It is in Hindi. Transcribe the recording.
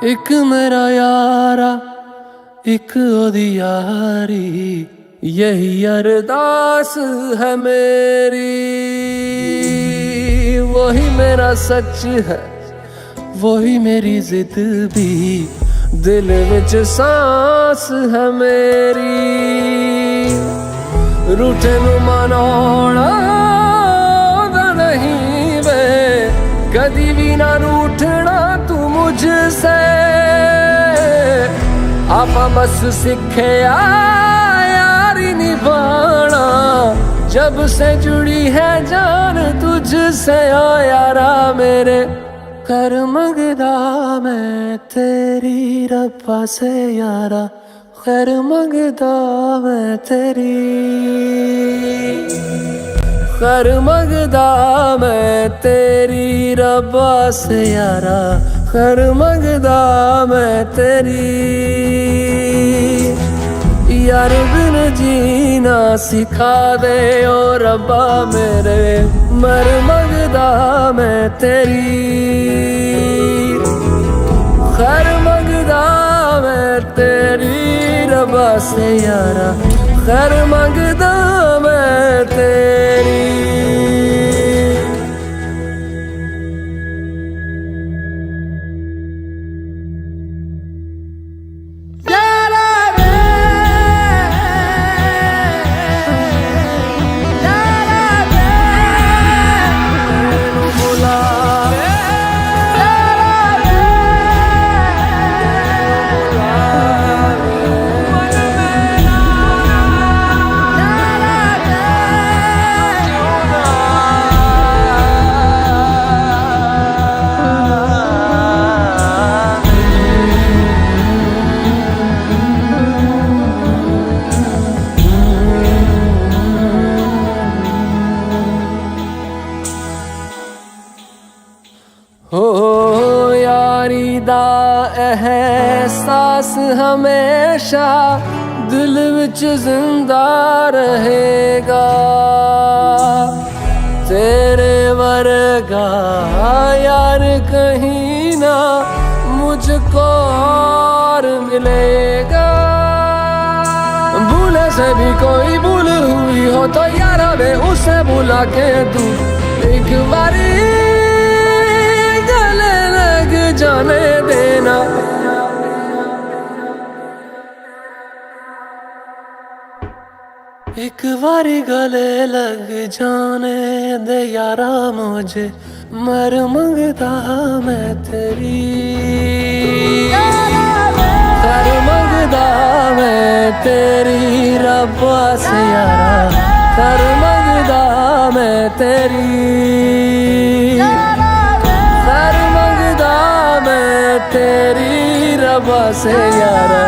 एक मेरा यारा एक ओदी यारी, यही अरदास है मेरी। वही मेरा सच है, वही मेरी जिद भी, दिल विच सांस है मेरी। रूठे नू मनाउणा नहीं वे, कदी भी ना रूठना तू मुझसे। आपा बस सीखे यारी निभाना, जब से जुड़ी है जान तुझसे। ओ यारा मेरे कर मंगदा मैं तेरी रब्बा से यारा, खैर मंगदा मैं तेरी। खैर मंगदा मैं तेरी रब्बा से यारा, खैर मंगदा मैं तेरी। यार बिन जीना सिखा दे ओ रब्बा मेरे, मर मंगदा मैं तेरी। खैर मंगदा मैं तेरी रब्बा से यारा, खैर मंगदा मैं तेरी। हो यारी दा एहसास हमेशा दिल विच जिंदा रहेगा। तेरे वर्गा यार कहीं ना मुझको और मिलेगा। भूले से भी कोई भूल हुई हो तो यारा वे उसे बुला के तू एक बारी जाने देना। एक बारी गले लग जाने दे यारा मुझे, मर मंगदा मैं तेरी। कर मंगदा मैं तेरी रब्बा से यारा, कर मंगदा मैं तेरी। तेरी रब्बा से यारा,